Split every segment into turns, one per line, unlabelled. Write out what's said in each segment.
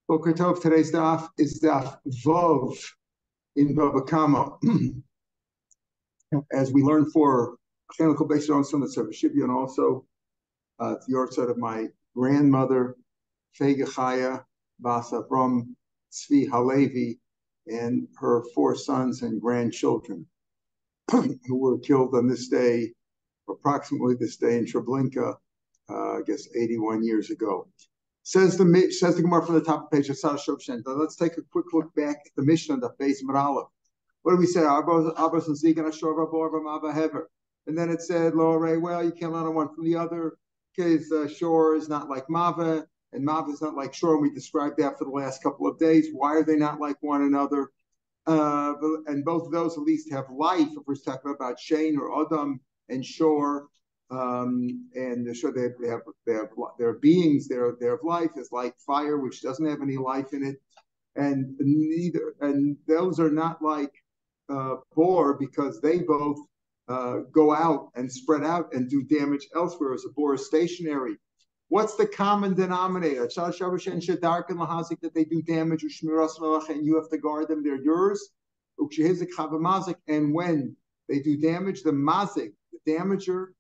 Boker Tov, today's daf is daf Vov in Bava Kama. As we learned for Chanukah based on some of the Shivya, and also the yortzeit of my grandmother, Fega Chaya Bas Avram Tzvi Halevi, and her 4 sons and grandchildren, who were killed on this day, approximately this day in Treblinka, I guess 81 years ago. Says the Gemara from the top of page of Sada Shobshen. Let's take a quick look back at the Mishnah on the base Marala. What do we say? And then it said, well, you can't learn on one from the other because Shor is not like Mava, and Mava is not like Shor. And we described that for the last couple of days. Why are they not like one another? And both of those at least have life. If we're talking about Shane or Adam and Shor, and sure they have beings. They have life. It's like fire, which doesn't have any life in it, and those are not like boar, because they both go out and spread out and do damage elsewhere, as a boar is stationary. What's the common denominator? That they do damage, and you have to guard them. They're yours. And when they do damage, the mazik, the damager,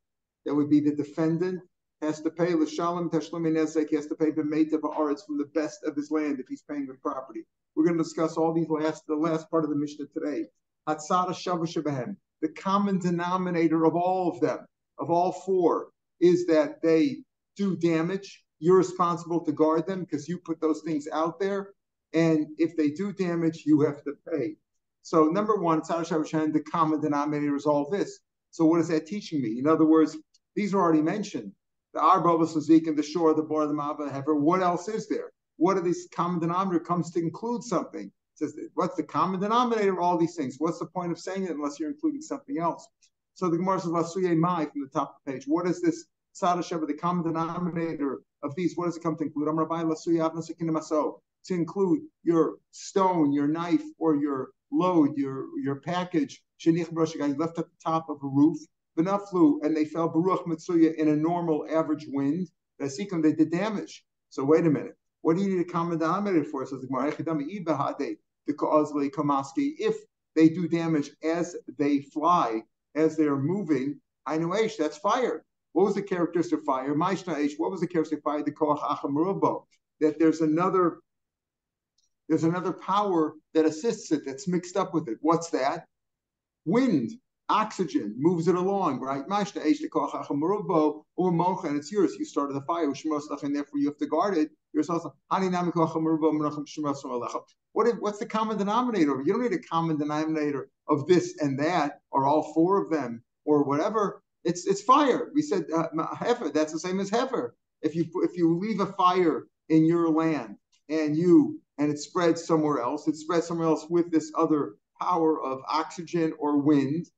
that would be the defendant, has to pay l'shalom tashlumi nezek. He has to pay b'meitav haaretz, from the best of his land, if he's paying with property. We're going to discuss all these the last part of the Mishnah today. Hatzara shava shebehem. The common denominator of all of them, of all 4, is that they do damage. You're responsible to guard them because you put those things out there. And if they do damage, you have to pay. So number 1, Hatzara shava shebehem, the common denominator is all this. So what is that teaching me? In other words, these are already mentioned. The Arbobas Lazik and the Shor, the Bar, the Mava, Hever. What else is there? What are these common denominator comes to include something? It says, what's the common denominator of all these things? What's the point of saying it unless you're including something else? So the Gemara says, Lasuye Mai, from the top of the page. What is this Sada Sheva, the common denominator of these? What does it come to include? I'm Rabbi Lasuye Avna Sekin Maso. To include your stone, your knife, or your load, your package, Shenich Broshika, left at the top of a roof. And they fell Baruch Mitsuya in a normal average wind. They did damage. So wait a minute. What do you need a common denominator for? Says the Gemara, if they do damage as they fly, as they are moving, I know Aish, that's fire. What was the characteristic of fire? What was the characteristic of fire? The Koach Achamurubo. That there's another power that assists it, that's mixed up with it. What's that? Wind. Oxygen moves it along, right? And it's yours. You started the fire, and therefore you have to guard it. What's the common denominator? You don't need a common denominator of this and that, or all 4 of them, or whatever. It's fire. We said heifer. That's the same as heifer. If you leave a fire in your land and it spreads somewhere else, with this other power of oxygen or wind.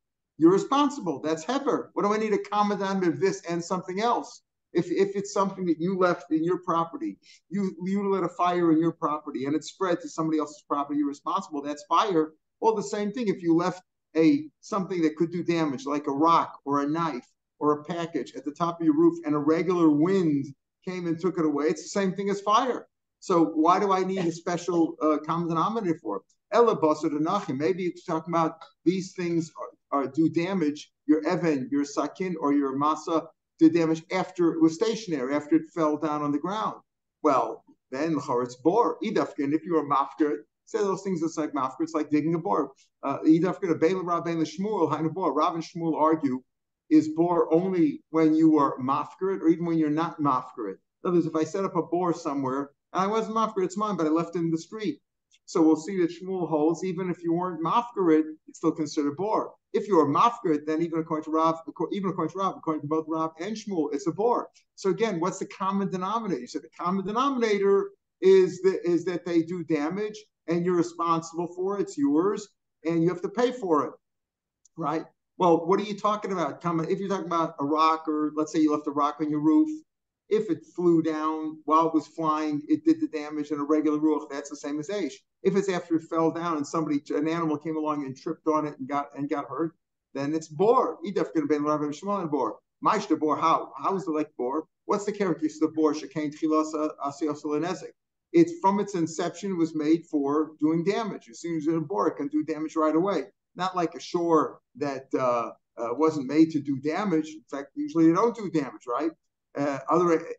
You're responsible. That's heifer. What do I need a common denominator of this and something else? If it's something that you left in your property, you lit a fire in your property and it spread to somebody else's property, you're responsible. That's fire. Well, the same thing. If you left something that could do damage, like a rock or a knife or a package at the top of your roof, and a regular wind came and took it away, it's the same thing as fire. So why do I need a special common denominator for it? Maybe it's talking about these things do damage. Your Evan, your Sakin, or your Masa did damage after it was stationary, after it fell down on the ground. Well, then it's bor. Idafkin, if you are mafker, say those things. It's like mafker. It's like digging a bor. Idafkin, a Bela Rav and Shmuel, Hainu bor. Rav and Shmuel argue, is bor only when you are mafker, or even when you're not mafker? In other words, if I set up a bor somewhere and I wasn't mafker, it's mine, but I left it in the street. So we'll see that Shmuel holds, even if you weren't mafkarit, it's still considered bor. If you are mafkarit, then even according to both Rav and Shmuel, it's a bor. So again, what's the common denominator? You said the common denominator is that they do damage and you're responsible for it. It's yours and you have to pay for it, right? Well, what are you talking about? If you're talking about a rock, or let's say you left a rock on your roof, if it flew down while it was flying, it did the damage in a regular ruach. That's the same as Aish. If it's after it fell down and an animal came along and tripped on it and got hurt, then it's bor. Idaf going to be Rav and Shmuel and bor. Maishta bor. How is it like bor? What's the characteristic of bor? Shekain tchilas asiyos lenezik. It's from its inception, it was made for doing damage. As soon as it's a bore, it can do damage right away. Not like a shore that wasn't made to do damage. In fact, usually they don't do damage, right?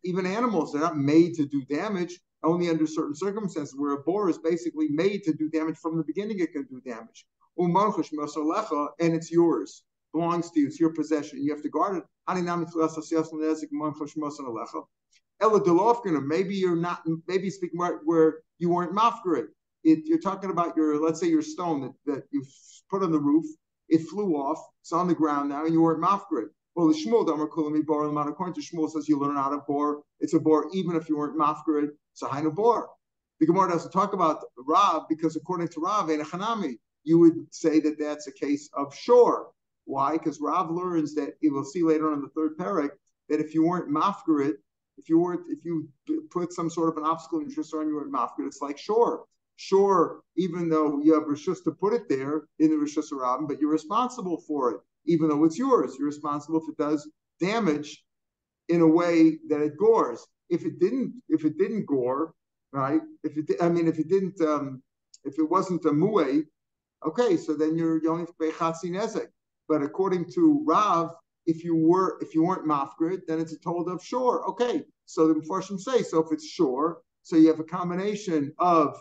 Even animals, they're not made to do damage. Only under certain circumstances, where a bore is basically made to do damage from the beginning, it can do damage. And it's yours, belongs to you, it's your possession. You have to guard it. Maybe you're not, maybe speaking where you weren't mafkarit. You're talking about let's say your stone that you put on the roof, it flew off, it's on the ground now, and you weren't mafkarit. Well, the Shmuel, according to Shmuel, says you learn how to bore. It's a bore even if you weren't mafkarit. It's a hainu bore. The Gemara doesn't talk about Rav because according to Rav, you would say that that's a case of shore. Why? Because Rav learns that, you will see later on in the third parak, that if you weren't mafkarit, if you put some sort of an obstacle in your on you weren't mafkarit, it's like shore. Shore, even though you have rishus to put it there in the rishus harabim, but you're responsible for it, even though it's yours. You're responsible if it does damage in a way that it gores. If it didn't gore, right? If it wasn't a mu'eh, okay, so then you only have to pay chatzi nezek. But according to Rav, if you weren't mafgrid, then it's a told of shore. Okay, so the Mepharshim say, so if it's shore, so you have a combination of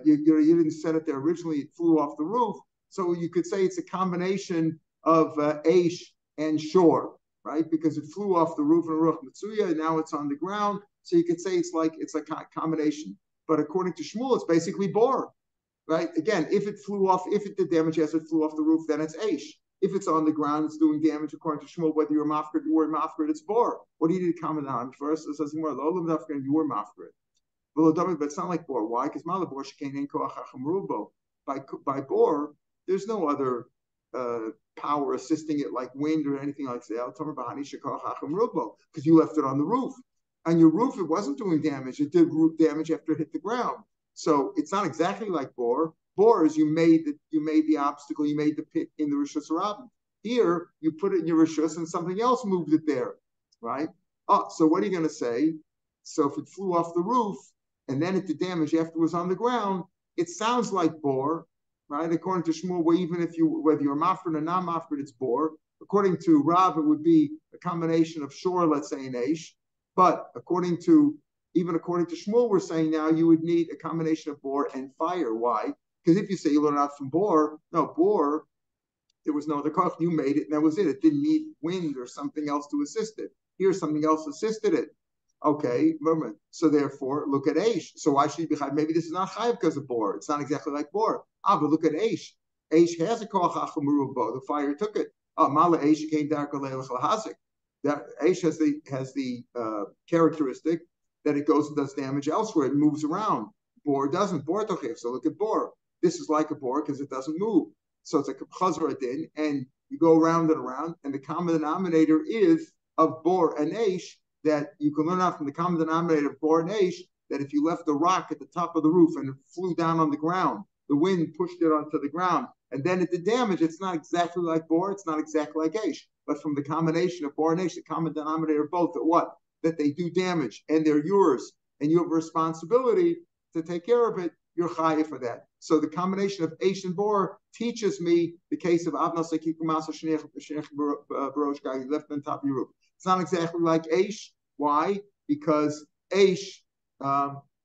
you didn't set it there originally, it flew off the roof. So you could say it's a combination of Aish and shore, right? Because it flew off the roof in Ruach Mitsuya, and now it's on the ground. So you could say it's a combination. But according to Shmuel, it's basically bore, right? Again, if it did damage as it flew off the roof, then it's Aish. If it's on the ground, it's doing damage according to Shmuel, whether you're mafkrid, you weren't mafkrid, it's bore. What do you need to comment on? First, it says more, you were mafkrid. But it's not like bore. Why? Because malabor shekain koach hacham rubo. By bore, there's no other power assisting it like wind or anything like that. Because you left it on the roof. On your roof, it wasn't doing damage. It did root damage after it hit the ground. So it's not exactly like bore. Bore is you made the obstacle, you made the pit in the rishus harabim. Here, you put it in your rishus and something else moved it there, right? Oh, so what are you going to say? So if it flew off the roof and then it did damage after it was on the ground, it sounds like bore, right? According to Shmuel, whether you're mafrid or not mafrid, it's bore. According to Rav, it would be a combination of shore, let's say, and aish. But according to Shmuel, we're saying now you would need a combination of bore and fire. Why? Because if you say you learn out from bore, there was no other koch. You made it, and that was it. It didn't need wind or something else to assist it. Here, something else assisted it. Okay, remember. So therefore, look at Aish. So why should you be chayiv? Maybe this is not chayiv because of bore. It's not exactly like bore. But look at Aish. Aish has a koch achamuruv bo. The fire took it. Mala Aish came dark hazik. That Aish has the characteristic that it goes and does damage elsewhere. It moves around. Bore doesn't. Bore tochiv. So look at bore. This is like a bore because it doesn't move. So it's like a chazra din, and you go around and around, and the common denominator is of bore and aish, that you can learn out from the common denominator of bore and aish, that if you left the rock at the top of the roof and it flew down on the ground, the wind pushed it onto the ground, and then it did damage, it's not exactly like bore, it's not exactly like aish, but from the combination of bore and aish, the common denominator of both, that they do damage, and they're yours, and you have a responsibility to take care of it, you're chayiv for that. So the combination of Aish and Bor teaches me the case of Avnas Sekikumasa Shnech Barosh guy left on top of your roof. It's not exactly like Aish. Why? Because Aish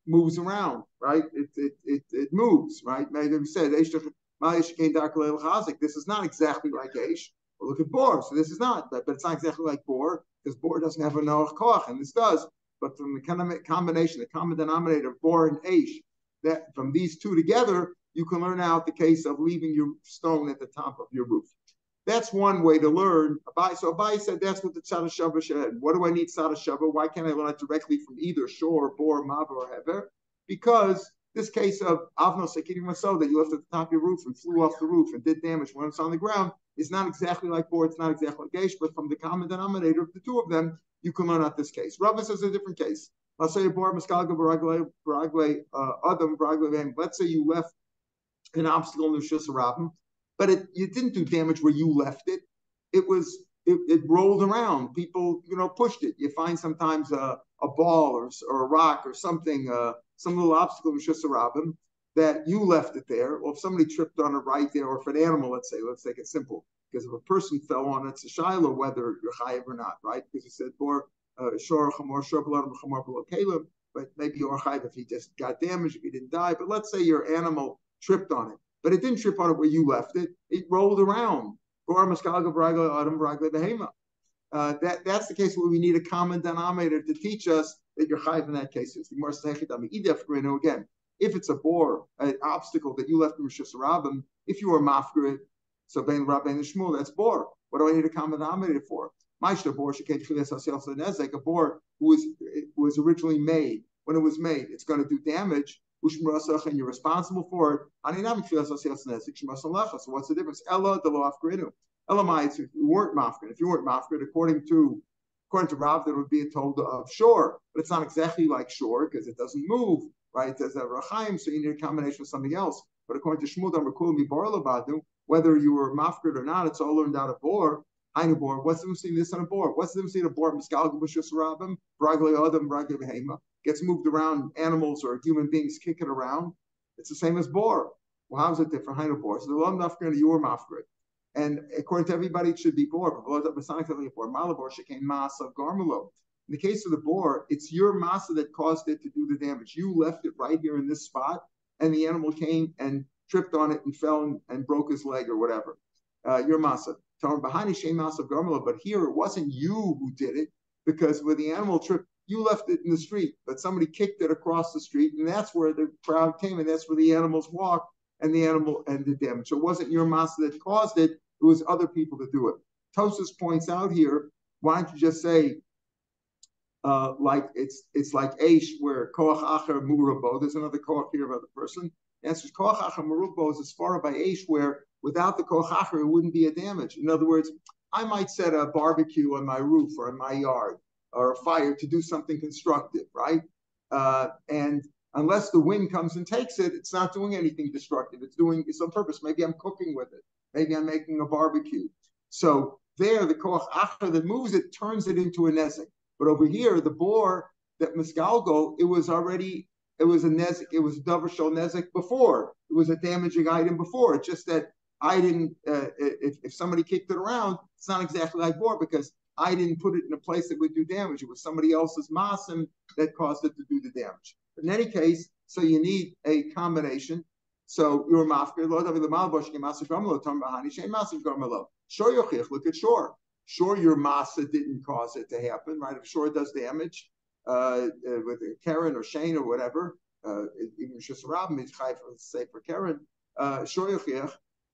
moves around, right? It moves, right? Maybe we said Aish came dark chazik. This is not exactly like Aish. Well, look at Bor. So this is not, but it's not exactly like Bor because Bor doesn't have a Noach Koach, and this does. But from the combination, the common denominator of Bor and Aish, that from these two together, you can learn out the case of leaving your stone at the top of your roof. That's one way to learn. So Abai said that's what the Tzad Shava said. What do I need Tzad Shava? Why can't I learn it directly from either Shor, Bor, Mava, or Hever? Because this case of Avnos Sekidim Maso, that you left at the top of your roof and flew off the roof and did damage when it's on the ground, is not exactly like Bor, it's not exactly like Geish, but from the common denominator of the two of them, you can learn out this case. Rava says a different case. Let's say let's say you left an obstacle in the Rishus Harabim, but you didn't do damage where you left it. It rolled around. People, pushed it. You find sometimes a ball or a rock or something, some little obstacle in Rishus Harabim, that you left it there. Well, if somebody tripped on it right there, or if an animal, let's take it simple, because if a person fell on it, it's a shiloh whether you're chayiv or not, right? Because he said, shor chamor shor b'ladam chamor b'lo kelim, but maybe you're chayiv if he just got damaged, if he didn't die. But let's say your animal tripped on it, but it didn't trip on it where you left it. It rolled around. That's the case where we need a common denominator to teach us that you're chayiv in that case. Again, if it's a bore, an obstacle that you left in Rishus Harabim, if you were mafgrid, so bein Rab bein Shmuel, that's bore. What do I need a common denominator for? A bore who was originally made. When it was made, it's going to do damage, and you're responsible for it. So what's the difference? Ella de lo afgrinu. Elamites, if you weren't mafgrid, according to Rav, that would be a told of shore, but it's not exactly like shore because it doesn't move, right? It does that rachaim, so you need a combination of something else. But according to Shmuel, whether you were mafgrid or not, it's all learned out of bor. Bor. What's the difference this on a bor? What's the difference in a bor? Gets moved around, animals or human beings kick it around. It's the same as bor. Well, how is it different? Hainu bor. So the lom nafgrid, you were mafgrid. And according to everybody, it should be bor. In the case of the bor, it's your masa that caused it to do the damage. You left it right here in this spot, and the animal came and tripped on it and fell and broke his leg or whatever. Your masa. But here it wasn't you who did it, because when the animal tripped, you left it in the street, but somebody kicked it across the street, and that's where the crowd came, and that's where the animals walked, and the animal ended damage. So it wasn't your masa that caused it. It was other people to do it. Tosfos points out here, why don't you just say, like it's like Aish, where koach acher murabo. There's another koach here of other person. The answer is koach acher murabo is as far by Aish, where without the koach acher, it wouldn't be a damage. In other words, I might set a barbecue on my roof or in my yard, or a fire to do something constructive, right? And unless the wind comes and takes it, it's not doing anything destructive. It's doing some purpose. Maybe I'm cooking with it. Maybe I'm making a barbecue. So there, the koach acher that moves it turns it into a nezek. But over here, the bor that misgalgo, it was a nezek. It was davar shel nezek before. It was a damaging item before. It's just that I didn't. If somebody kicked it around, it's not exactly like bor because I didn't put it in a place that would do damage. It was somebody else's masim that caused it to do the damage. But in any case, so you need a combination. So you're mafkir. Sure, look at shore. Sure, your masa didn't cause it to happen, right? If shore does damage with a Karen or Shane or whatever, even Rishus Harabim is chayv for say for Karen. Sure,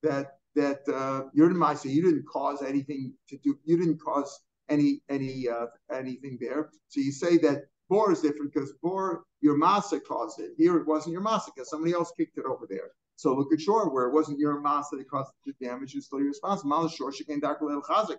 that you're the masa. You didn't cause anything to do. You didn't cause anything there. So you say that bor is different because bor your masa caused it. Here it wasn't your masa because somebody else kicked it over there. So look at shore where it wasn't your masa that caused the damage. It's still your responsibility. Shore shekain dakal el chazik.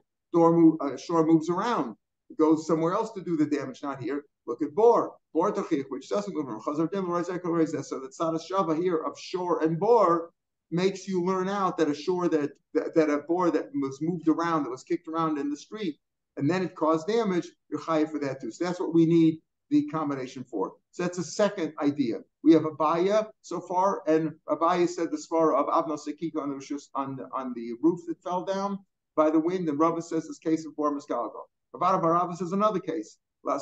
Shore moves around. It goes somewhere else to do the damage, not here. Look at bor tachich, which doesn't move around. So the tzad shava here of shore and bor makes you learn out that a shore that a bor that was moved around, that was kicked around in the street, and then it caused damage, you're chayiv for that too. So that's what we need the combination for. So that's a second idea. We have Abaya so far, and Abaya said the svara of Abna Sekika on the roof that fell down by the wind, and Rava says this case of Bor Misgalgo. Rabbi Barava says another case. There are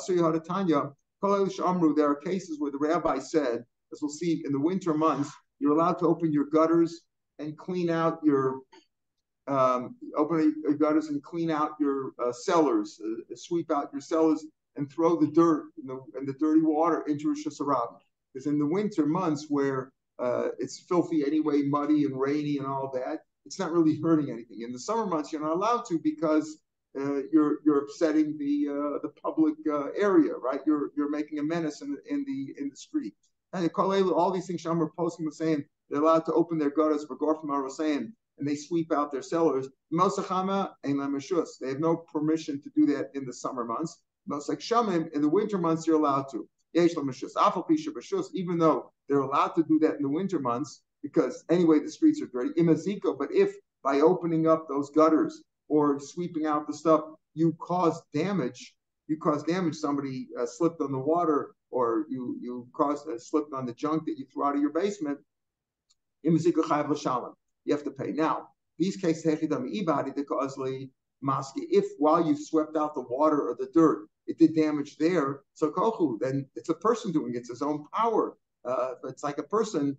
cases where the rabbi said, as we'll see in the winter months, you're allowed to open your gutters and clean out your cellars, sweep out your cellars, and throw the dirt and the dirty water into Rishus Harabim. Because in the winter months where it's filthy anyway, muddy and rainy and all that, it's not really hurting anything. In the summer months, you're not allowed to because you're upsetting the public area, right? You're making a menace in the street. And all these things Shamar Poskim was saying, they're allowed to open their gutters for Gorfamar was saying, and they sweep out their cellars. Mosachama and Lamashus. They have no permission to do that in the summer months. Mosach Shamim, in the winter months, you're allowed to. Yesh Lamashus. Afal Pisha Bashus, even though they're allowed to do that in the winter months, because anyway the streets are dirty. Imaziko, but if by opening up those gutters or sweeping out the stuff, you cause damage, you caused damage. Somebody slipped on the water, or you caused slipped on the junk that you threw out of your basement. You have to pay. Now, these cases, if while you swept out the water or the dirt, it did damage there, so kochu, then it's a person doing it. It's his own power. It's like a person,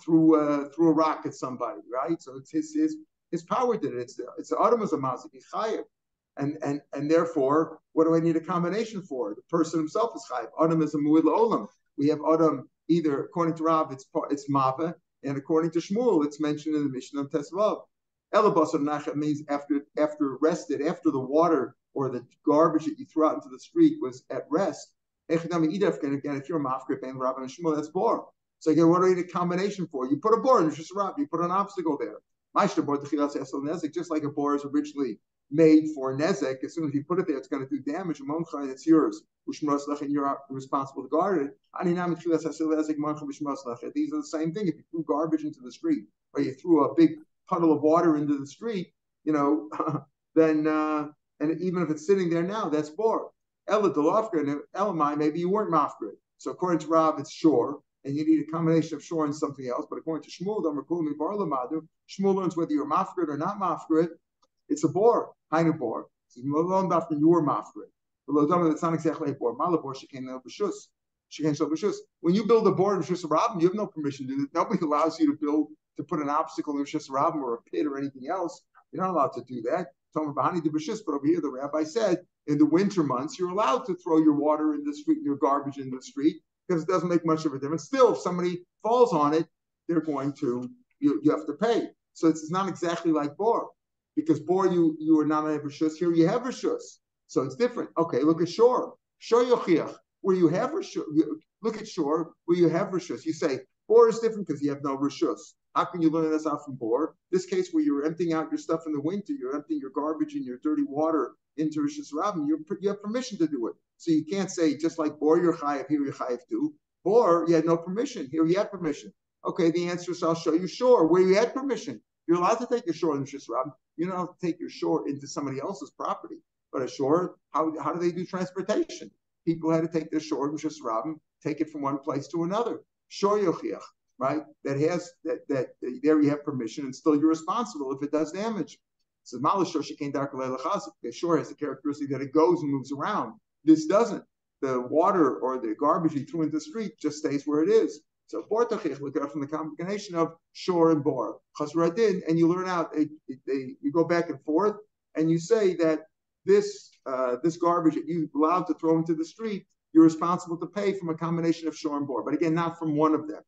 threw a rock at somebody, right? So it's his power did it. It's the adam as a mazik, he's chayiv. And therefore, what do I need a combination for? The person himself is chayiv. Adam is a mu'id la'olam. We have adam, either according to Rav, it's mava, and according to Shmuel, it's mentioned in the Mishnah of Tesvav. Elabasar nachat means after rested, after the water or the garbage that you threw out into the street was at rest. Again, if you're a mafkir and Rav and Shmuel, that's bor. So again, what do you need a combination for? You put a bor, it's just a Rav. You put an obstacle there. Just like a bor is originally made for nezek, as soon as you put it there, it's going to do damage. It's yours. And you're responsible to guard it. These are the same thing. If you threw garbage into the street, or you threw a big puddle of water into the street, then and even if it's sitting there now, that's bor. Ella delafka and elamai, maybe you weren't mafkrid. So according to Rav, it's shore, and you need a combination of shore and something else. But according to Shmuel, Shmuel learns whether you're mafkrid or not mafkrid. It's a bor, hainu bor. So you were mafkrid. It's not exactly a bor. Malabor when you build a bor in Rishus Rabim, you have no permission to do it. Nobody allows you to put an obstacle in Rishus Rabim or a pit or anything else. You're not allowed to do that. But over here, the rabbi said, in the winter months, you're allowed to throw your water in the street, your garbage in the street, because it doesn't make much of a difference. Still, if somebody falls on it, they're going to, you have to pay. So it's not exactly like bor, because bor, you are not a rishus. Here you have rishus. So it's different. Okay, look at shore. Shor yochiach, where you have rishus. Look at shore, where you have rishus. You say, bor is different because you have no rishus. How can you learn this out from bor? This case where you're emptying out your stuff in the winter, you're emptying your garbage and your dirty water into Rishus Rabim, you have permission to do it. So you can't say, just like bor, you're chayiv, here you're chayiv too. Bor, you had no permission, here you had permission. Okay, the answer is I'll show you shore, where you had permission. You're allowed to take your shore in Rishus Rabim. You don't have to take your shore into somebody else's property. But a shore, how do they do transportation? People had to take their shore in Rishus Rabim, take it from one place to another. Shore yochiach. Right? That there you have permission, and still you're responsible if it does damage. So the shore has the characteristic that it goes and moves around. This doesn't. The water or the garbage you threw into the street just stays where it is. So look at it from the combination of shore and bor. And you learn out. You go back and forth, and you say that this garbage that you allowed to throw into the street, you're responsible to pay from a combination of shore and bor. But again, not from one of them.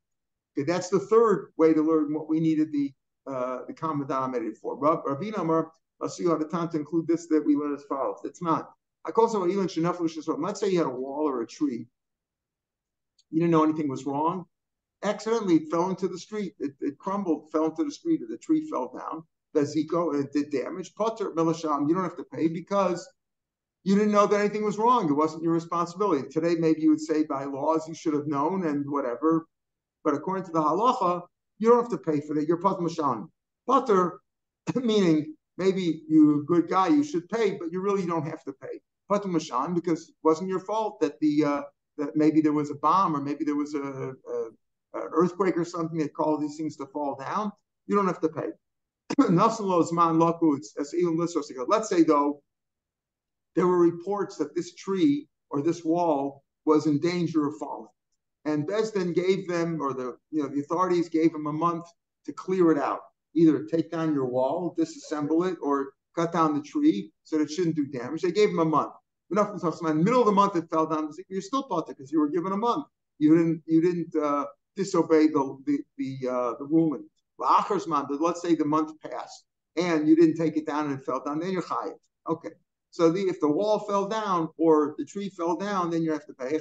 Okay, that's the third way to learn what we needed the common denominator for. Rabbi Amar, I'll see you how to include this that we learn as follows. It's not. Let's say you had a wall or a tree. You didn't know anything was wrong. Accidentally, it fell into the street. It crumbled, fell into the street, or the tree fell down. It did damage. Potter Melasham, you don't have to pay because you didn't know that anything was wrong. It wasn't your responsibility. Today, maybe you would say by laws you should have known and whatever. But according to the halacha, you don't have to pay for that. You're patur mashan. Patur, meaning maybe you're a good guy, you should pay, but you really don't have to pay. Patur mashan, because it wasn't your fault that that maybe there was a bomb or maybe there was an earthquake or something that caused these things to fall down. You don't have to pay. Let's say though, there were reports that this tree or this wall was in danger of falling. And Bezdin gave them, or the authorities gave them a month to clear it out. Either take down your wall, disassemble it, or cut down the tree so that it shouldn't do damage. They gave them a month. In the middle of the month, it fell down. You're still potter because you were given a month. You didn't disobey the ruling. Let's say the month passed and you didn't take it down and it fell down. Then you're chayiv. Okay. So if the wall fell down or the tree fell down, then you have to pay.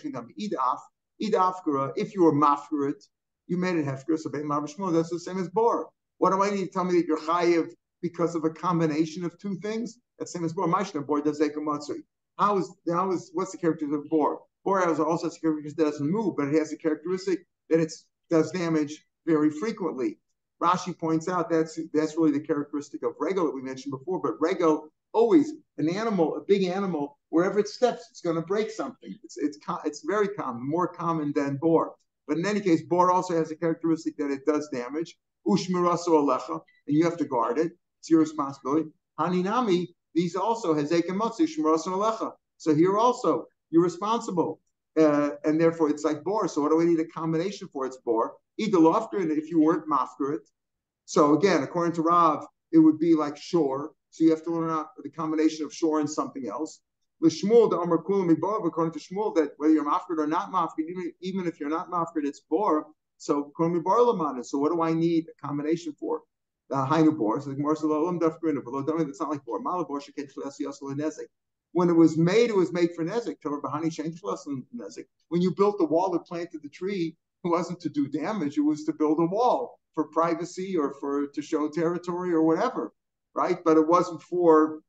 If you were mafkurit, you made it hefker, so that's the same as bor. What do I need to tell me that you're chayiv because of a combination of two things? That's the same as bor. Mashna bor does zekamatsui. What's the characteristic of bor? Bor has also a characteristic that doesn't move, but it has a characteristic that it does damage very frequently. Rashi points out that's really the characteristic of regel that we mentioned before. But regel always a big animal wherever it steps, it's going to break something. It's very common, more common than bor. But in any case, bor also has a characteristic that it does damage. Ushmiraso alecha, and you have to guard it. It's your responsibility. Haninami, these also has ekematsu shmiraso alecha. So here also, you're responsible. And therefore it's like bor. So what do we need a combination for? It's bor. Either lofter, and if you weren't mafkarit. So again, according to Rav, it would be like shore. So you have to learn out the combination of shore and something else. L'shmuel, the Amar Kulam Mibar, according to Shmuel, that whether you're mafkarit or not mafkarit, even if you're not mafkarit, it's bor. So Kulam Mibar Lamana. So what do I need a combination for? Hainu bor. So the Gemara says, it's not like bor. Malabor shekech l'asiyasol nezik. When it was made for Nezik. When you built the wall that planted the tree, it wasn't to do damage, it was to build a wall for privacy or to show territory or whatever, right? But it wasn't for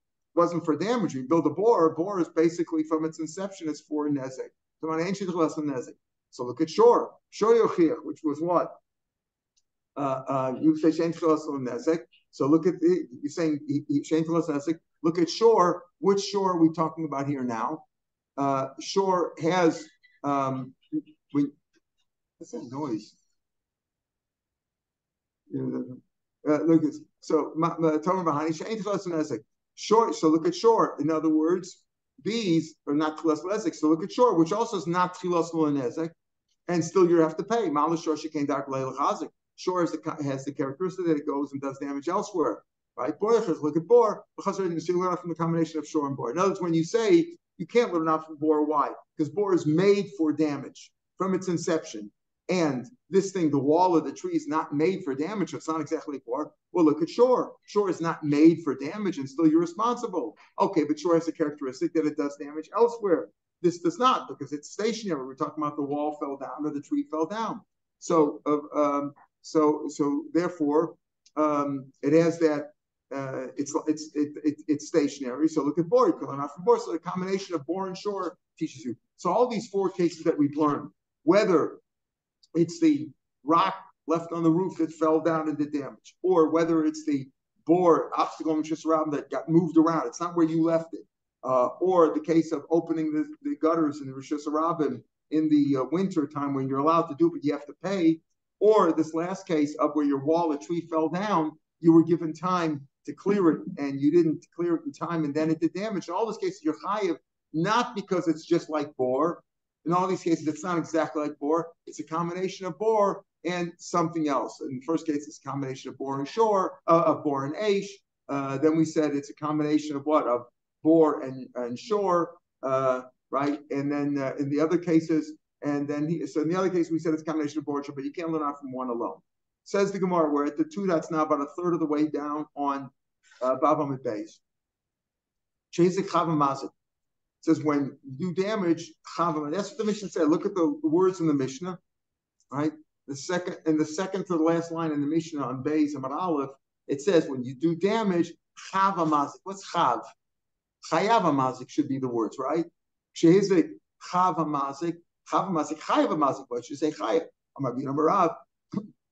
damage. You build a bor is basically from its inception, it's for Nezik. So look at Shor Yochiach, which was what? You say Shein Tchilas Nezik. So look at you're saying Shein Tchilas Nezik. Look at shore. Which shore are we talking about here now? Shore has what's that noise? Look at shore. So look at shore. In other words, bees are not tchilas lezik. So look at shore, which also is not tchilas lezik, and still you have to pay. Shore has the characteristic that it goes and does damage elsewhere. Right? Look at bor. So you learn out from the combination of shore and bor. In other words, when you say you can't learn out from bor, why? Because bor is made for damage from its inception. And this thing, the wall of the tree, is not made for damage. So it's not exactly bor. Well, look at shore. Shore is not made for damage, and still you're responsible. Okay, but shore has the characteristic that it does damage elsewhere. This does not, because it's stationary. We're talking about the wall fell down or the tree fell down. So therefore, it has that. It's stationary. So look at bor. You can learn out from bor. So the combination of bor and shore teaches you. So all these four cases that we've learned, whether it's the rock left on the roof that fell down and did damage, or whether it's the bor obstacle that got moved around, it's not where you left it, or the case of opening the gutters in the Rosh Hashanah in the winter time when you're allowed to do it, but you have to pay, or this last case of where your wall, a tree fell down, you were given time to clear it, and you didn't clear it in time, and then it did damage. In all those cases, you're chayiv, not because it's just like bor. In all these cases, it's not exactly like bor. It's a combination of bor and something else. In the first case, it's a combination of bor and shore, of bor and aish. Then we said it's a combination of what? Of bor and shore, right? And then in the other cases, so in the other case, we said it's a combination of bor and shore, but you can't learn out from one alone. Says the Gemara, we're at the two that's now about a third of the way down on Bava Amud Beis. Chezik Chava Mazik. Says when you do damage, Chava, that's what the Mishnah said. Look at the words in the Mishnah, right? The second to the last line in the Mishnah on Beis and Aleph, it says when you do damage, Chava Mazik. What's Chav? Chayava Mazik should be the words, right? Chezik Chava Mazik, Chayava Mazik. What should you say Chayav? Amar Rav.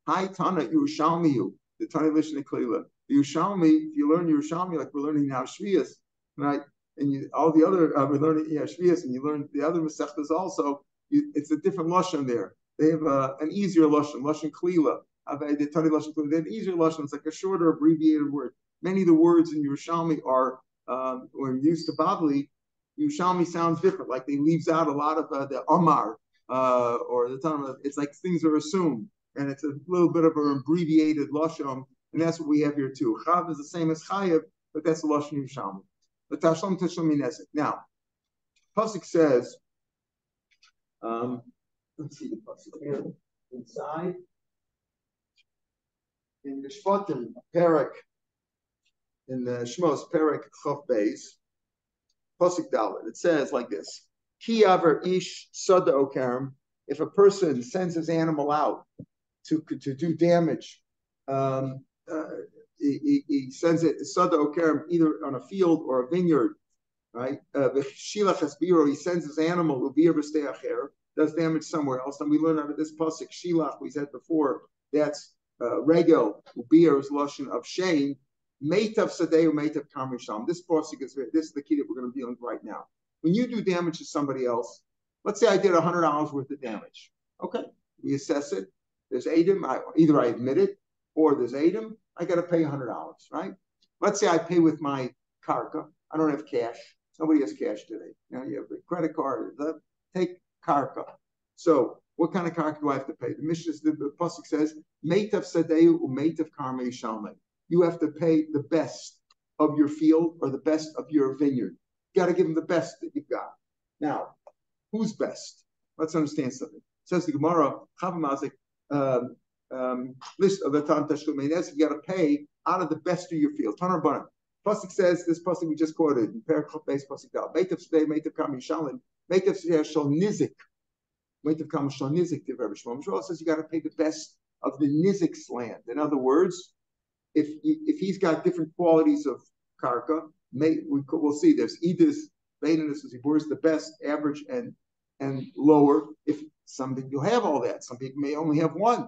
Hi Tana Yerushalmi, the Tana Lishna Klila. Yerushalmi, if you learn Yerushalmi like we're learning now Shvius, right? And all the other we're learning Shvius, and you learn the other Masechtas also. It's a different lashon there. They have an easier lashon Klila. The Tana Lashon Klila. They have an easier lashon. It's like a shorter, abbreviated word. Many of the words in Yerushalmi are when used to Bavli. Yerushalmi sounds different. Like they leaves out a lot of the Amar or the Tana. It's like things are assumed. And it's a little bit of an abbreviated lashon, and that's what we have here too. Chav is the same as chayev, but that's the lashon Yerushalmi. But tashlam tashlam nezik. Now, pasuk says, let's see the pasuk here inside in the Shvatim Perek in the Shmos Perek Chav Beis pasuk Dalet. It says like this: Ki aver ish sada okerem. If a person sends his animal out to do damage, he sends it sada okerem either on a field or a vineyard, right? Shilach hasbiro, he sends his animal ubir b'steacher, does damage somewhere else. And we learn out of this pasuk shilach we said before that's regel ubir is lashon of shame. Meitav sadeu meitav karmisham. This pasuk is the key that we're going to be dealing with right now. when you do damage to somebody else, let's say I did $100 worth of damage. Okay, we assess it. There's Adam, either I admit it or there's Adam, I got to pay $100, right? Let's say I pay with my karka. I don't have cash. Nobody has cash today. You have a credit card. Take karka. So what kind of karka do I have to pay? The Mishnah, the pasuk says, "Meitav sadeu umeitav karmei shalmei." You have to pay the best of your field or the best of your vineyard. You got to give them the best that you've got. Now, who's best? Let's understand something. It says the Gemara, Chavamazik, list of the Tan Tashlumeines, you got to pay out of the best of your field. Tanar Baran. Pasuk says, this pasuk we just quoted, in Perikop base pasuk dal. Meitav sadeu, meitav karmei shalmei, meitav sadeu shal nizik. Meitav karmei shal nizik. The Rav Shapiro says you got to pay the best of the nizik's land. In other words, if he's got different qualities of karka, we'll see there's Edis, Baininus, Zibur's the best, average, and lower. If some people have all that, some people may only have one.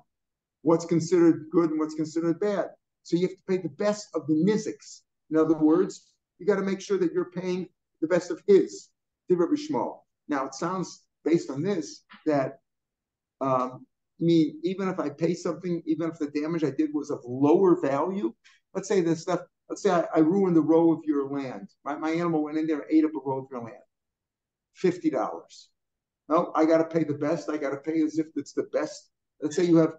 What's considered good and what's considered bad. So you have to pay the best of the niziks. In other words, you got to make sure that you're paying the best of his. Now it sounds based on this that even if I pay something, even if the damage I did was of lower value, let's say I ruined the row of your land. My animal went in there and ate up a row of your land. $50. No, I got to pay the best. I got to pay as if it's the best. Let's say you have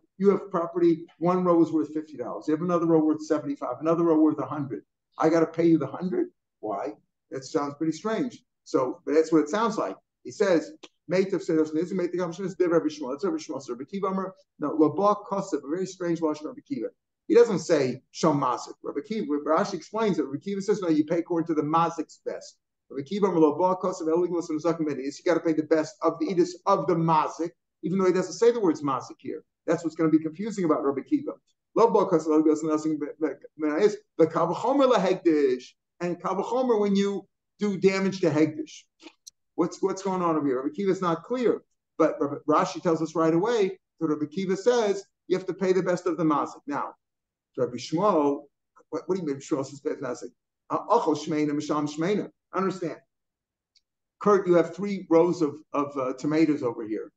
property, one row is worth $50. You have another row worth $75, another row worth $100. I got to pay you the $100. Why? That sounds pretty strange. But that's what it sounds like. He says, Meitav said, that's Rabbi Shmuel. So Rabbi Kiva, no, Labah Kosev, a very strange lashon Rabbi Kiva. He doesn't say Shom Mazik. Rabbi Kiva, Rashi explains it. Rabbi Kiva says, no, you pay according to the Mazik's best. Rabbi Kiva, Labah Kosev, Eligos and Zakim, you got to pay the best of the Edis of the Mazik, even though he doesn't say the words Mazik here. That's what's going to be confusing about Rabbi Kiva. Labah Kosev, Eligos and Zakim, is the Kavachomer lahegdish, and Kavachomer when you do damage to Hegdish. What's going on over here? Rabbi Kiva is not clear, but Rashi tells us right away that Rabbi Kiva says you have to pay the best of the mazik. Now, Rabbi Shmuel, what do you mean? Shmuel says best mazik. Achol shmeina misham shmeina. Understand, Kurt? You have 3 rows of tomatoes over here.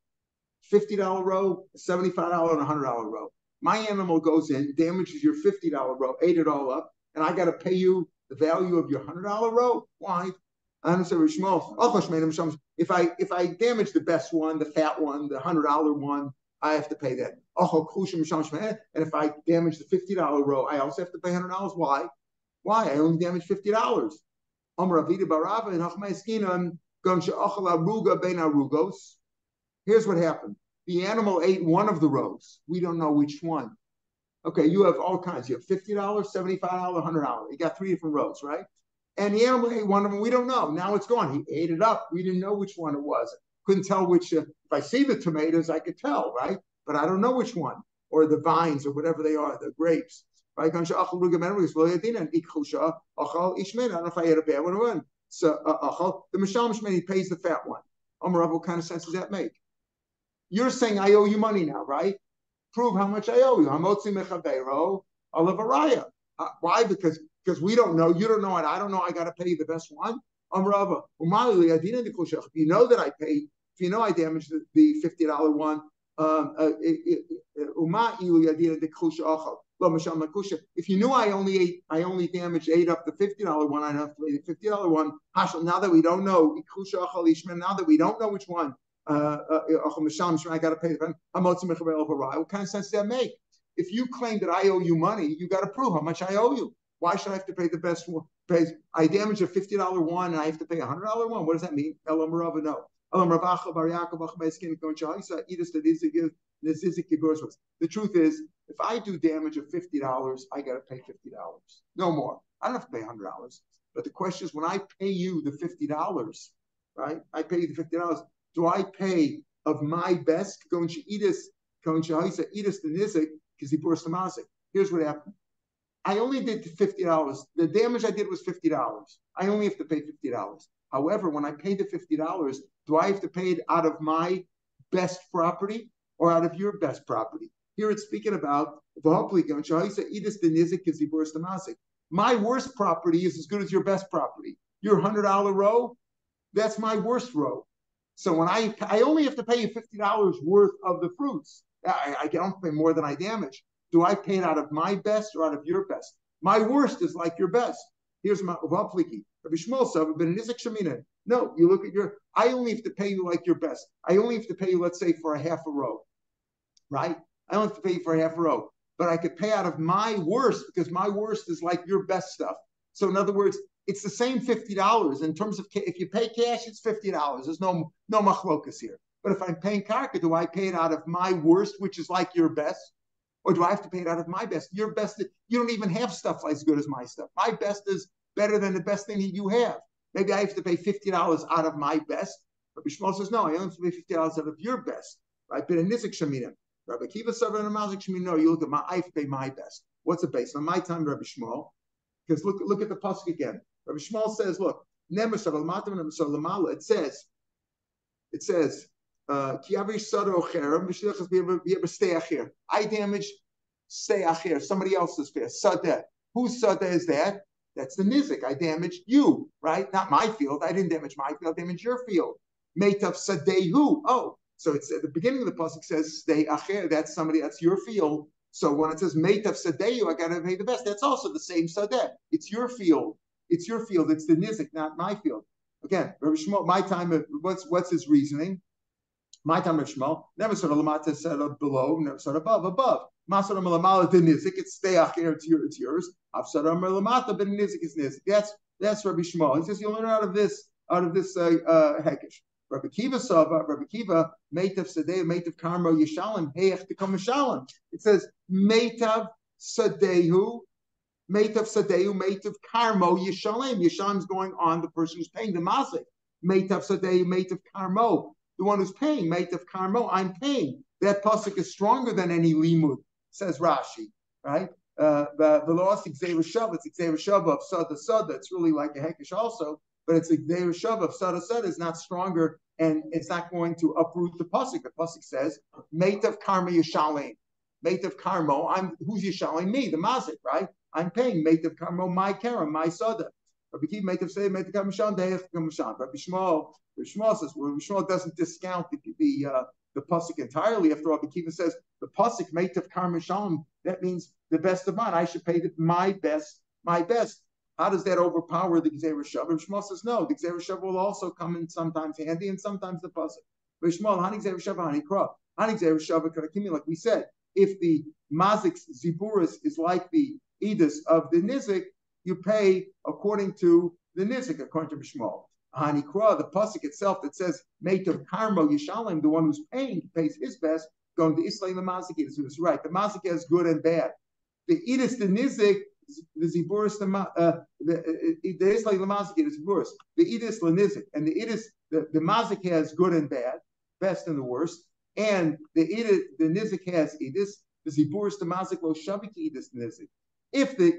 $50 row, $75 and $100 row. My animal goes in, damages your $50 row, ate it all up, and I got to pay you the value of your $100 row. Why? I understand, if I damage the best one, the fat one, the $100 one, I have to pay that. And if I damage the $50 row, I also have to pay $100. Why? Why? I only damaged $50. Here's what happened. The animal ate one of the rows. We don't know which one. Okay, you have all kinds. You have $50, $75, $100. You got 3 different rows, right? And the animal ate one of them. We don't know. Now it's gone. He ate it up. We didn't know which one it was. Couldn't tell which. If I see the tomatoes, I could tell, right? But I don't know which one. Or the vines, or whatever they are, the grapes. Right? I don't know if I ate a bad one. So the Mishal Mishmei, he pays the fat one. Amarav, what kind of sense does that make? You're saying I owe you money now, right? Prove how much I owe you. Hamotzi mechaveiro alavaraya. Why? Because we don't know, you don't know, and I don't know. I got to pay you the best one. If you know that I paid, if you know I damaged the $50 one, if you knew I only damaged, ate up the $50 one, I don't have to pay the $50 one. Now that we don't know, now that we don't know which one, I got to pay the. What kind of sense does that make? If you claim that I owe you money, you got to prove how much I owe you. Why should I have to pay the best one? I damaged a $50 one and I have to pay a $100 one. What does that mean? No. The truth is, if I do damage of $50, I got to pay $50. No more. I don't have to pay $100. But the question is, when I pay you the $50, right? I pay you the $50. Do I pay of my best? Here's what happened. I only did $50. The damage I did was $50. I only have to pay $50. However, when I pay the $50, do I have to pay it out of my best property or out of your best property? Here it's speaking about my worst property is as good as your best property. Your $100 row, that's my worst row. So when I only have to pay you $50 worth of the fruits. I don't pay more than I damage. Do I pay it out of my best or out of your best? My worst is like your best. Here's my Vapliki. No, you look at I only have to pay you like your best. I only have to pay you, let's say, for a half a row, right? I don't have to pay you for a half a row, but I could pay out of my worst because my worst is like your best stuff. So in other words, it's the same $50 in terms of if you pay cash, it's $50. There's no machlokas here. But if I'm paying karka, do I pay it out of my worst, which is like your best? Or do I have to pay it out of my best? Your best, you don't even have stuff as good as my stuff. My best is better than the best thing that you have. Maybe I have to pay $50 out of my best. Rabbi Shmuel says, no, I only have to pay $50 out of your best. Right? But in Nizik Sheminim, Rabbi Kiva Savar and Mazik Sheminim, no, you look at I have to pay my best. What's the base? On my time, Rabbi Shmuel, because look at the pasuk again. Rabbi Shmuel says, look, it says, I damaged stay acher, somebody else's fair. Sadeh. Whose sadeh is that? That's the nizik. I damaged you, right? Not my field. I didn't damage my field. I damaged your field. Meitav sadehu. Oh, so it's at the beginning of the pasuk says stay acher. That's your field. So when it says meitav sadehu, I got to pay the best. That's also the same sadeh. It's your field. It's your field. It's the nizik, not my field. Again, Rabbi Shmuel, my time. What's his reasoning? My time of Shmuel, never said Lamata said below, never said above. Masar Malamala the Nizik, it's stay acher, it's yours. Afsar Malamata, but Nizik is Nizik. That's Rabbi Shmuel. He says you learn out of this Hekesh. Rabbi Kiva Meitav Sadeh, Meitav Karmo Yishalim, Heich to come Yishalim. It says Meitav Sadehu, Meitav Karmo Yishalim. Yishalim's going on the person who's paying the Mazik. Meitav Sadehu, Meitav Karmo. The one who's paying, Meitav Karmo, I'm paying. That pasuk is stronger than any limud, says Rashi, right? The lost Xavier Shav, it's Xavier Shav of Sada. It's really like a Hekesh also, but it's Xavier Shav of Sada is not stronger, and it's not going to uproot the pasuk. The pasuk says, Meitav Karmo Yishalim. Meitav Karmo, who's Yishalim? Me, the Mazik, right? I'm paying Meitav Karmo, my Karen, my Sada. Rabbi Kiva Meitav say Meitav Karmo Shan, Deich Karmo Shan. Rabbi Shmuel says, well, Rabbi Shmuel doesn't discount the pasuk entirely. After all, Rabbi Kiva says the pasuk Meitav Karmo Shalom, that means the best of mine. I should pay my best. How does that overpower the Gzeir Shav? Rabbi Shmuel says no. The Gzeir Shav will also come in sometimes handy and sometimes the pasuk. Rabbi Shmuel, Hani Gzeir Shav, Hani Krah, Hani Gzeir Shav, Karakimi. Like we said, if the Mazik's Ziburis is like the Edis of the Nizik, you pay according to the Nizik, according to Shmuel. Hanikra, the pasuk itself that says Meitav Karmo Yishalim, the one who's paying pays his best, going to Islam the Mazik Edis. That's right. The Mazik has good and bad. The Edis, the Nizik, the Ziburis, the Islam the Mazik Edis, Ziburis. The Edis, the Nizik, and the Edis, the Mazik has good and bad, best and the worst, and the Nizik has Edis. The Ziburis, the Mazik, lo Shavik Edis Nizik. If the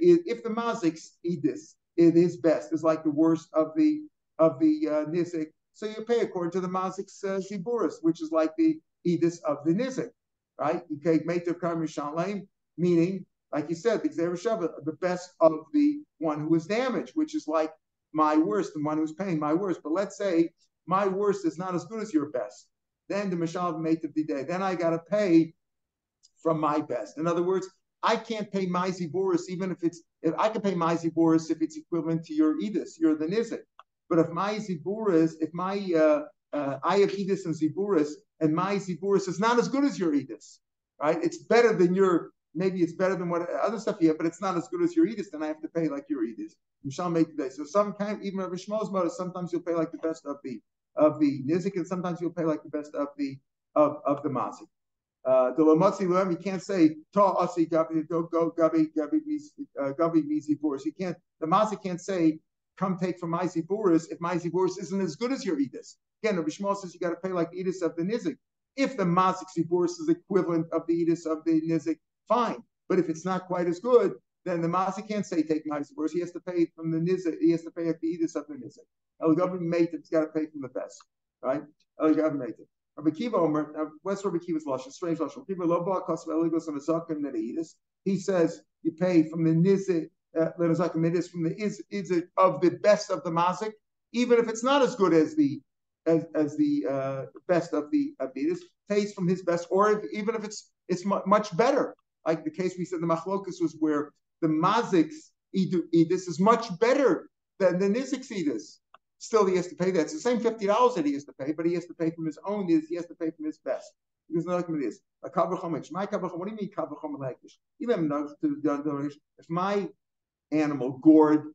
Mazik's Edis, his best is like the worst of the Nizik, so you pay according to the Mazik's Ziburis, which is like the Edis of the Nizik, right? You pay Meitav Karmo Shalem, meaning, like you said, the Gzeir Shav, the best of the one who is damaged, which is like my worst, the one who's paying my worst. But let's say my worst is not as good as your best. Then the Mashal Meitav Didei, then I got to pay from my best. In other words, I can't pay my Ziburis if I can pay my Ziburis if it's equivalent to your Edis, you're the Nizik. But if my Ziburis, I have Edis and Ziburis, and my Ziburis is not as good as your Edis, right? It's better than maybe it's better than what other stuff you have, but it's not as good as your Edis, then I have to pay like your Edis. You shall make today. So sometimes, even Rabbi Shmuel's mother, sometimes you'll pay like the best of the Nizik, and sometimes you'll pay like the best of the Mazik. The Lamotzi Luem, you can't say Ta Asi Gabi go Gabi Mizi Boris. You can't. The Mazik can't say come take from my Ziburis if my Ziburis isn't as good as your Edis. Again, Rabbi Shmuel says you got to pay like the Edis of the Nizik. If the Mazik Ziburis is equivalent of the Edis of the Nizik, fine. But if it's not quite as good, then the Mazik can't say take my Ziburis. He has to pay from the Nizik. He has to pay at the Edis of the Nizik. El Gavim Meitiv, he's got to pay from the best, right? El Gavim Meitiv. Rabbi Kiva Omer, what's Rabbi Kiva's lashon? Strange lashon. He says you pay from the nizik, from the is of the best of the mazik. even if it's not as good as the best of the Abidas, pays from his best, or even if it's much better. Like the case we said, the Machlokas was where the Mazik's Edis is much better than the Nizik's Edis. Still, he has to pay that. It's the same $50 that he has to pay, but he has to pay from his own. He has to pay from his best. Because like it is. What do you mean kavachom hegdish? If my animal gored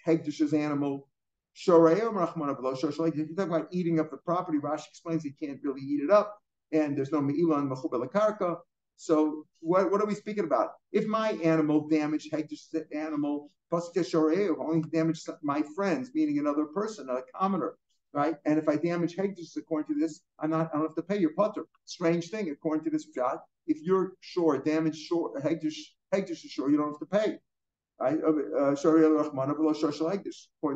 hegdish's animal, if you talk about eating up the property, Rashi explains he can't really eat it up, and there's no me'ilah and mechubel karka. So what are we speaking about? If my animal damaged hegdish's animal, only damaged my friends, meaning another person, a commoner, right? And if I damage hegdish according to this, I don't have to pay your putter. Strange thing, according to this shot, if you're damaged hegdish is sure, you don't have to pay. Right? According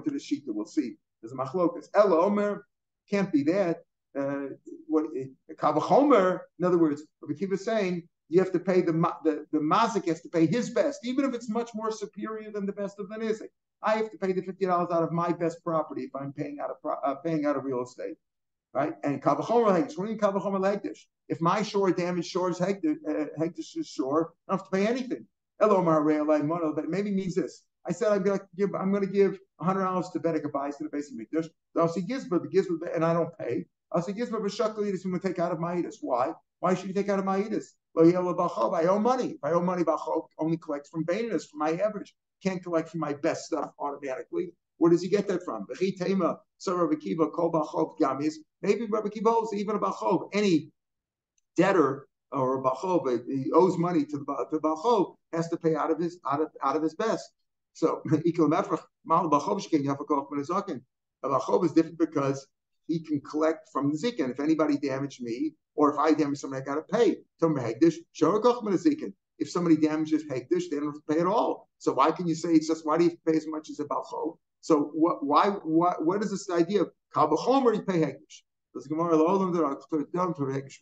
to the sheet that we'll see, there's a machlokas. Ella Omer can't be that. Kavachomer, in other words, Rabbi Akiva is saying you have to pay the mazik has to pay his best, even if it's much more superior than the best of the nizik. I have to pay the $50 out of my best property if I'm paying out of real estate, right? And kavachomer hegdish. What do you mean kavachomer hegdish? If my shore damaged shore's hegdish's shore, I don't have to pay anything. But maybe means this. I said I'm going to give $100 to Bedek buys to the base of Mikdash. I'll see Gizba, and I don't pay. I'll say Gizba v'shakli is going to take out of my edus. Why? Why should he take out of my edus? I owe money. If I owe money, Bachov only collects from Baininus, from my average. Can't collect from my best stuff automatically. Where does he get that from? Maybe Rabbi Akiva holds even a Bachov, any debtor or a Bachov, he owes money to the Bachov, has to pay out of his best. So a Bachov is different because he can collect from the zikin. If anybody damaged me, or if I damage somebody, I got to pay. If somebody damages hegdish, they don't have to pay at all. So why can you say it's just, why do you pay as much as a balchov? So what is this idea of kalbachomer you pay hegdish? We're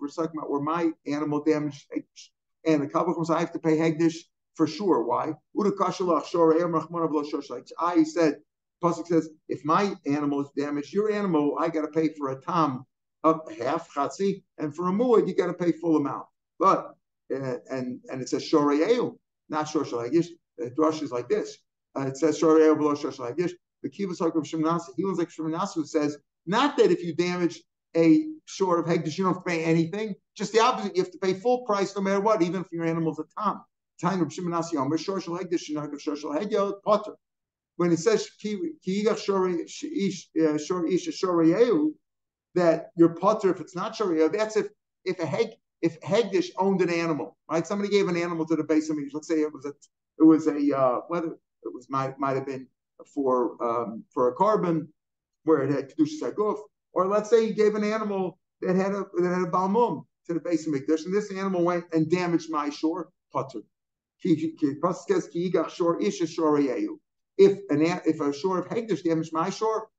talking about where my animal damaged hegdish, and the kalbachomer says I have to pay hegdish for sure. Why? I said, Pasuk says, if my animal is damaged, your animal, I got to pay for a tam of half chatzi, and for a muad, you got to pay full amount. But and it says shorei, not shor shalagish. The drush is like this. It says shorei below shor shalagish. The kibbutz of Shemnas, he was like Shemnas, who says not that if you damage a shore of hegdish, you don't have to pay anything. Just the opposite. You have to pay full price no matter what, even if your animal's a tam. Time of Shemnas yomer shor shalagish, shenag of shor shalagish potter. When it says that your potter, if it's not shorei, that's if hegdish owned an animal, right? Somebody gave an animal to the base of me. Let's say it was whether it was might have been for a carbon where it had kedushas haguf, or let's say he gave an animal that had a balmum to the base of mikdash, and this animal went and damaged my shore. Potter. If a shore of hegdish damaged my shore,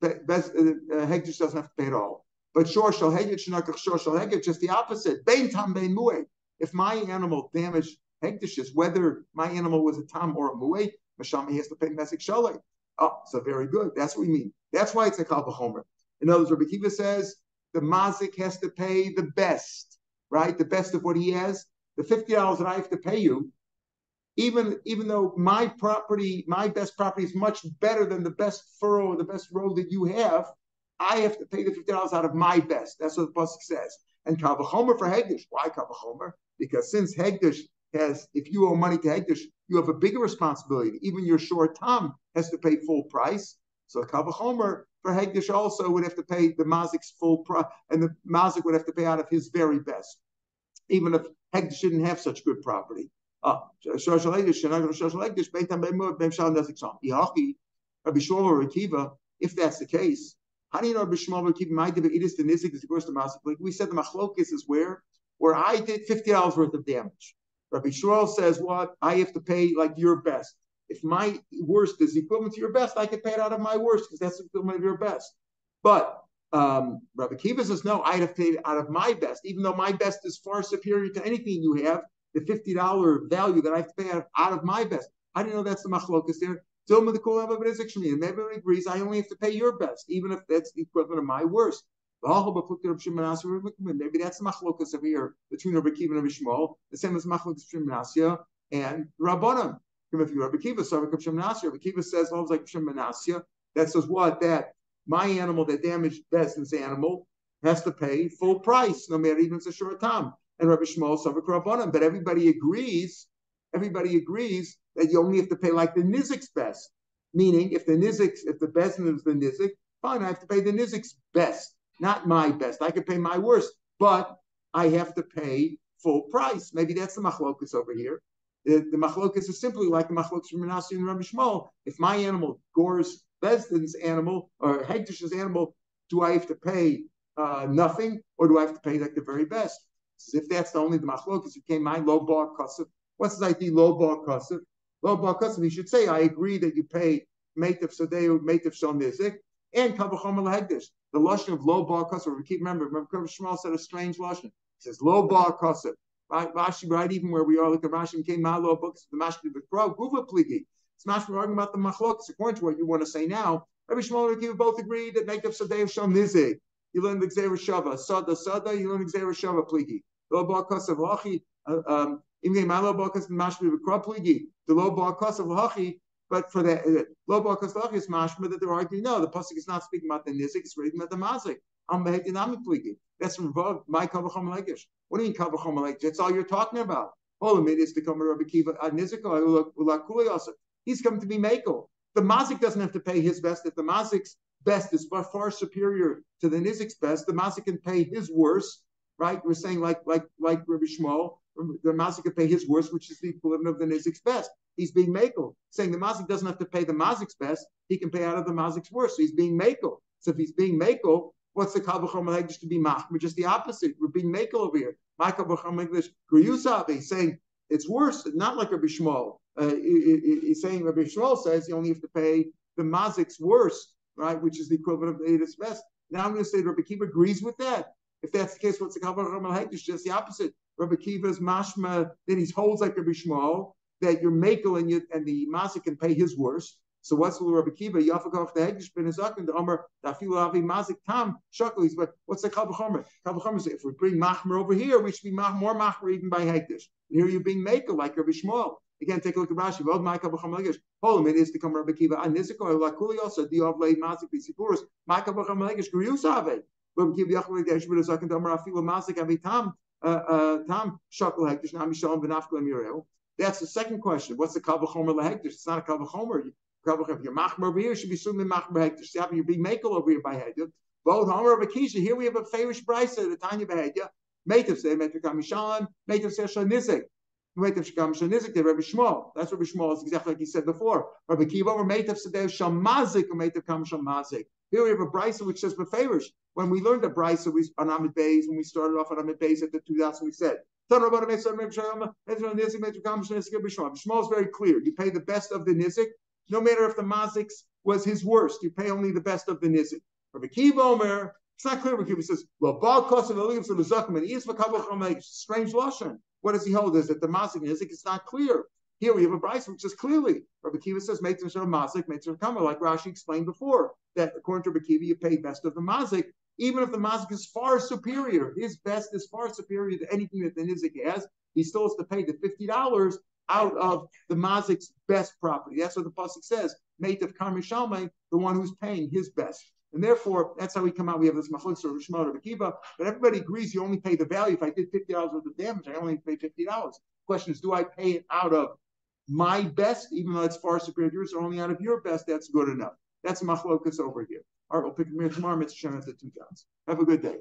hegdish doesn't have to pay at all. But shor shal hegdish, shor shal hegdish, just the opposite. Bein tam bein mu'eh. If my animal damaged hegdishes, whether my animal was a tam or a mu'eh, masham, he has to pay mesik shalei. Oh, so very good. That's what we mean. That's why it's a kal v'chomer. In other words, Rabbi Akiva says the mazik has to pay the best, right? The best of what he has. The $50 that I have to pay you, even though my best property is much better than the best furrow or the best road that you have, I have to pay the $50 out of my best. That's what the pasuk says. And kal v'chomer for hegdish. Why kal v'chomer? Because since hegdish has, if you owe money to hegdish, you have a bigger responsibility. Even your short tam has to pay full price. So kal v'chomer for hegdish also would have to pay the mazik's full price, and the mazik would have to pay out of his very best, even if hegdish didn't have such good property. If that's the case, how do you know Rabbi Shmuel will keep my debate? It is the nizik is the worst of mazik. Like we said, the machlokis is where I did $50 worth of damage. Rabbi Shmuel says, what? I have to pay like your best. If my worst is equivalent to your best, I can pay it out of my worst because that's the equivalent of your best. But Rabbi Akiva says, no, I have to pay it out of my best, even though my best is far superior to anything you have. The $50 value that I have to pay out of my best. I didn't know that's the machlokas there. And everyone agrees I only have to pay your best, even if that's the equivalent of my worst. Maybe that's the machlokas over here between Rabbi Kiva and Rabbi Shmuel, the same as machlokas between Menasya and Rabbanim. If you Rabbi Kiva, so Rabbi Kiva says, like Menasya, that says what? That my animal that damaged Bezdin's animal has to pay full price, no matter even if it's a short time. And Rabbi Shmuel, so Rabbanim, but everybody agrees that you only have to pay like the nizik's best. Meaning, if the Bezdin is the nizik, fine, I have to pay the nizik's best. Not my best. I could pay my worst, but I have to pay full price. Maybe that's the machlokus over here. The machlokus is simply like the machlokus from Menashe and Rabbi Shmuel. If my animal gores Bezdin's animal or Hegdish's animal, do I have to pay nothing, or do I have to pay like the very best? So if that's the machlokus, it came my low bar kasef. What's his idea? Low bar kasef. Low bar kasef. He should say, I agree that you pay meitav sadeu, meitav shal nizik, and kavachom hegdish. The lashon of low bar kasef. Remember, Shmuel said a strange lashon. He says low bar kasef. Rashi, right? Even where we are, look at Rashi came my law books, the mashki the crow, guva pligi. It's mashki arguing about the machlokas. According to what you want to say now, Rabbi Shmuel and Rabbi both agree that meitav sadeu shal nizik. You learn the gzeira shava sada. You learn the gzeira shava pligi. Low bar kasef lachi. Even my low bar kasef mashki the crow pligi. The low bar kasef lachi. But for the low bar kasef is mashma that they're arguing. No, the pasuk is not speaking about the nizik. It's speaking about the mazik. I'm behedinami pligi. That's from my kavachom legish. What do you mean kavachom legish? That's all you're talking about. All of it is to come to Rabbi Kiva niziko. He's come to be makel. The mazik doesn't have to pay his best. If the mazik's best is far superior to the nizik's best, the mazik can pay his worst. Right? We're saying like Rabbi Shmuel, the mazik can pay his worst, which is the equivalent of the nizik's best. He's being makel, saying the mazik doesn't have to pay the mazik's best. He can pay out of the mazik's worst. So he's being makel. So if he's being makel, what's the kavachom legish to be machmir? Just the opposite. We're being makel over here. My kavachom legish griyusav. He's saying it's worse, not like Rabbi Shmuel. He's saying Rabbi Shmuel says you only have to pay the mazik's worst, right, which is the equivalent of the nizik's best. Now I'm going to say Rabbi Kiva agrees with that. If that's the case, what's the kavachom legish? Just the opposite. Rabbi Kiva's mashma that he holds like Rabbi Shmuel that you're makel and the mazik can pay his worst. So what's the Rabbi Kiva? Yafakov the Hegdish ben Azakin the Omer Dafilu Avi Mazik Tam Shaklis. But what's the Kavachomer? Kavachomer is if we bring Machmer over here, we should be more Machmer even by Hegdish. And here you're being makel like Rabbi Shmuel. Again, take a look at Rashi. Vod my Kavachomer Legish. Hold it is to come Rabbi Kiva. And Niziko Lakuli also Diov Lei Mazik Bisipuris. My Kavachomer Legish Griyusave. Rabbi Kiva Yachol Hegdish ben Azakin the Omer Dafilu Mazik Avi Tam Tam Shakul Hegdish Nami Shalom Benafkel Mirel. That's the second question. What's the Kavachomer Lehegdish? It's not a Kavachomer. If you're machmer over here, should be assuming machmer hektish. You're being makel over here by hedya. Both Homer of Akisha. Here we have a favorish brisa. The tanya behedya. Meitav say meitav kamishan. Meitav say shanizik. Meitav kamishan nizik. Rabbi Shmuel. That's Rabbi Shmuel. Is exactly like he said before. Rabbi Kiva or meitav sadeh shamazik or meitav kamishan mazik. Here we have a brisa which says befavorish. When we learned the brisa on Amid Beis, when we started off on Amid Beis at the 2000, we said. Shmuel is very clear. You pay the best of the nizik. No matter if the mazik's was his worst, you pay only the best of the nizik. Rabbi Kiva Omer, it's not clear. Rabbi Kiva says, strange lashon. What does he hold? Is that the mazik nizik? It's not clear. Here we have a brisa which is clearly. Rabbi Kiva says, meitzim shel mazik, meitzim kama, like Rashi explained before, that according to Rabbi Kiva, you pay best of the mazik, even if the mazik is far superior. His best is far superior to anything that the nizik has. He still has to pay the $50 out of the mazik's best property. That's what the pasuk says. Meitav Karmi Shalmei, the one who's paying his best. And therefore, that's how we come out. We have this machlokes of Shmuel Rabbi Kiva, but everybody agrees you only pay the value. If I did $50 worth of damage, I only pay $50. The question is, do I pay it out of my best, even though it's far superior to yours, or only out of your best? That's good enough. That's machlokes over here. All right, we'll pick it tomorrow. Mitzvah Shem at the 2 counts. Have a good day.